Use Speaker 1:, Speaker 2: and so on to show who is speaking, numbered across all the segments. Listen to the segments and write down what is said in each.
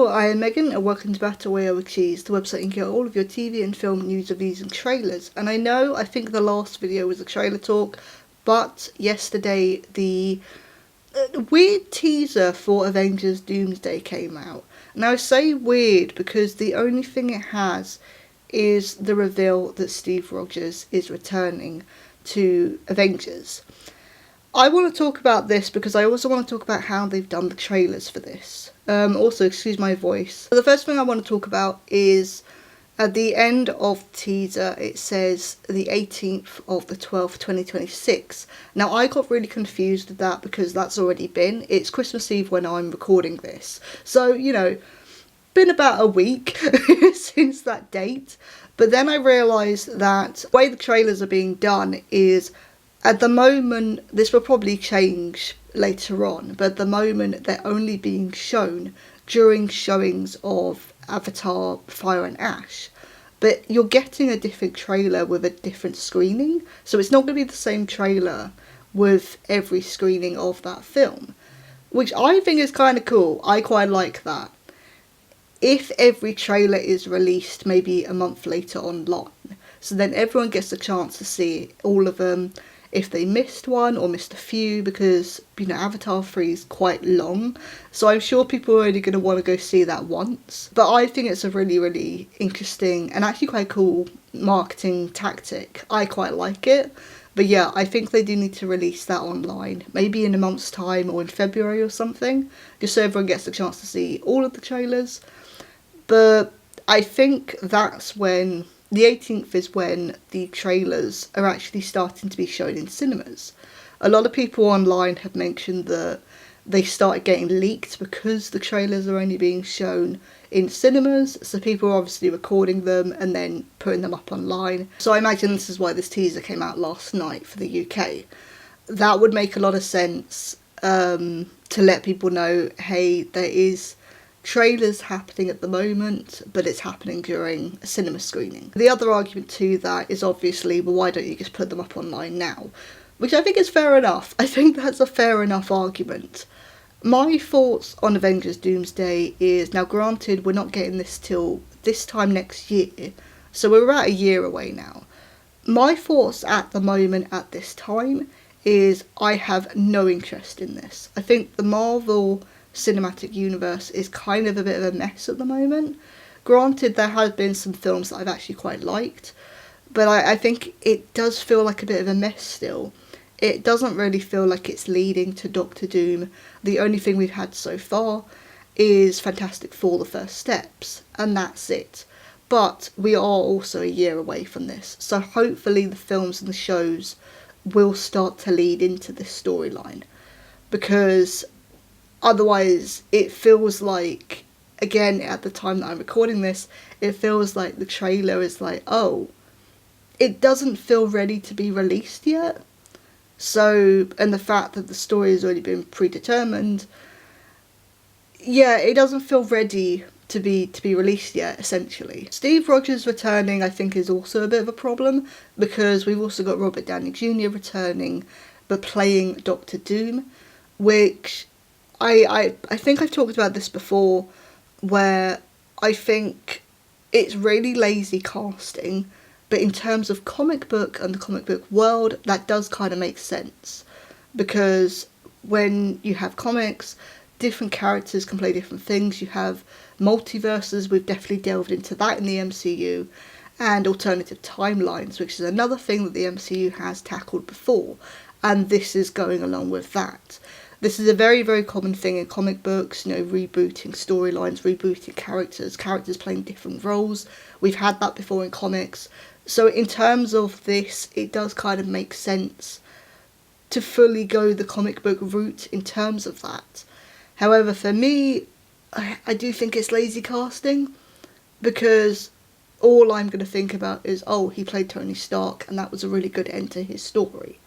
Speaker 1: Hello, I am Megan and welcome to BRWC, the website you can get all of your TV and film news, reviews and trailers. And I think the last video was a trailer talk, but yesterday the weird teaser for Avengers Doomsday came out. Now I say weird because the only thing it has is the reveal that Steve Rogers is returning to Avengers. I want to talk about this because I also want to talk about how they've done the trailers for this. Also, excuse my voice. So the first thing I want to talk about is at the end of the teaser it says the 18th of the 12th 2026. Now I got really confused with that because that's already been. It's Christmas Eve when I'm recording this. So, you know, been about a week since that date. But then I realised that the way the trailers are being done is, at the moment, this will probably change later on, but at the moment they're only being shown during showings of Avatar, Fire and Ash. But you're getting a different trailer with a different screening, so it's not going to be the same trailer with every screening of that film, which I think is kind of cool. I quite like that. If every trailer is released maybe a month later online, so then everyone gets a chance to see all of them, if they missed one or missed a few, because, you know, Avatar 3 is quite long, so I'm sure people are only going to want to go see that once. But I think it's a really, really interesting and actually quite cool marketing tactic. I quite like it. But yeah, I think they do need to release that online, maybe in a month's time or in February or something, just so everyone gets a chance to see all of the trailers. But I think that's when the 18th is when the trailers are actually starting to be shown in cinemas. A lot of people online have mentioned that they started getting leaked because the trailers are only being shown in cinemas, so people are obviously recording them and then putting them up online. So I imagine this is why this teaser came out last night for the UK. That would make a lot of sense, to let people know, hey, there is trailers happening at the moment, but it's happening during a cinema screening. The other argument to that is obviously, well, why don't you just put them up online now? Which I think is fair enough. I think that's a fair enough argument. My thoughts on Avengers Doomsday is, now granted we're not getting this till this time next year, so we're about a year away now. My thoughts at the moment at this time is I have no interest in this. I think the Marvel cinematic universe is kind of a bit of a mess at the moment. Granted, there have been some films that I've actually quite liked, but I think it does feel like a bit of a mess still. It doesn't really feel like it's leading to Doctor Doom. The only thing we've had so far is Fantastic Four: The First Steps, and that's it. But we are also a year away from this, so hopefully the films and the shows will start to lead into this storyline, because otherwise it feels like, again, at the time that I'm recording this, it feels like the trailer is like, oh, it doesn't feel ready to be released yet. So, and the fact that the story has already been predetermined, yeah, it doesn't feel ready to be released yet, essentially. Steve Rogers returning, I think, is also a bit of a problem, because we've also got Robert Downey Jr. returning, but playing Doctor Doom, which I think I've talked about this before, where I think it's really lazy casting, but in terms of comic book and the comic book world, that does kind of make sense. Because when you have comics, different characters can play different things. You have multiverses, we've definitely delved into that in the MCU, and alternative timelines, which is another thing that the MCU has tackled before, and this is going along with that. This is a very, very common thing in comic books, you know, rebooting storylines, rebooting characters playing different roles. We've had that before in comics. So in terms of this, it does kind of make sense to fully go the comic book route in terms of that. However, for me, I do think it's lazy casting, because all I'm going to think about is, oh, he played Tony Stark and that was a really good end to his story.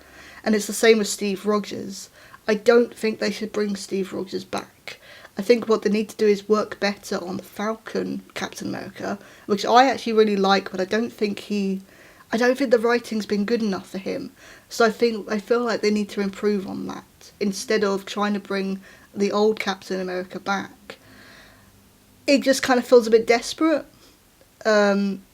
Speaker 1: And it's the same with Steve Rogers. I don't think they should bring Steve Rogers back. I think what they need to do is work better on the Falcon Captain America, which I actually really like, but I don't think the writing's been good enough for him. So I feel like they need to improve on that, instead of trying to bring the old Captain America back. it just kind of feels a bit desperate.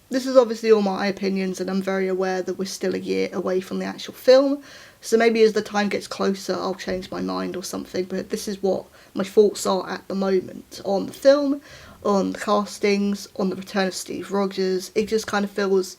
Speaker 1: This is obviously all my opinions, and I'm very aware that we're still a year away from the actual film, so maybe as the time gets closer I'll change my mind or something, but this is what my thoughts are at the moment on the film, on the castings, on the return of Steve Rogers. It just kind of feels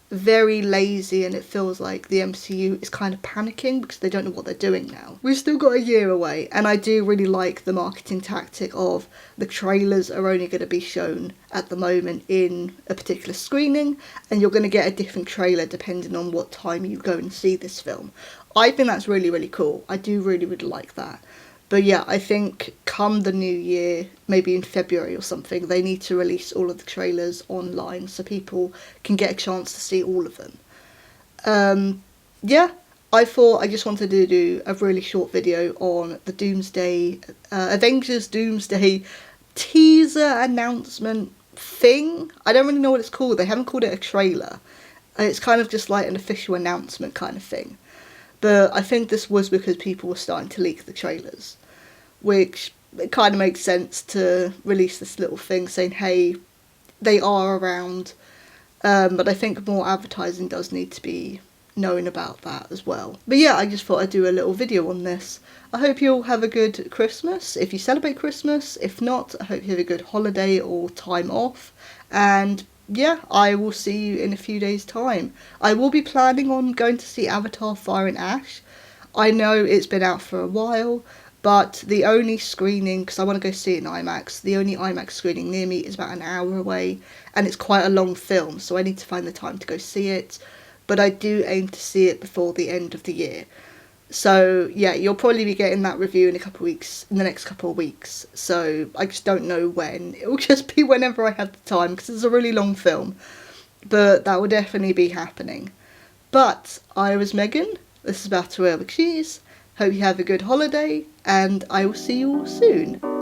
Speaker 1: very lazy, and it feels like the MCU is kind of panicking because they don't know what they're doing now. We've still got a year away, and I do really like the marketing tactic of the trailers are only going to be shown at the moment in a particular screening, and you're going to get a different trailer depending on what time you go and see this film. I think that's really, really cool. I do really, really like that. But yeah, I think come the new year, maybe in February or something, they need to release all of the trailers online so people can get a chance to see all of them. Yeah, I thought I just wanted to do a really short video on the Doomsday, Avengers Doomsday teaser announcement thing. I don't really know what it's called. They haven't called it a trailer. It's kind of just like an official announcement kind of thing. But I think this was because people were starting to leak the trailers, which it kind of makes sense to release this little thing saying, hey, they are around. But I think more advertising does need to be known about that as well. But yeah, I just thought I'd do a little video on this. I hope you all have a good Christmas, if you celebrate Christmas. If not, I hope you have a good holiday or time off. And yeah, I will see you in a few days' time. I will be planning on going to see Avatar Fire and Ash. I know it's been out for a while, but the only screening, because I want to go see it in IMAX, the only IMAX screening near me is about an hour away, and it's quite a long film, so I need to find the time to go see it. But I do aim to see it before the end of the year. So yeah, you'll probably be getting that review in the next couple of weeks. So I just don't know when. It will just be whenever I have the time, because it's a really long film. But that will definitely be happening. But I was Megan. This is Battle Royale with Cheese. Hope you have a good holiday, and I will see you all soon.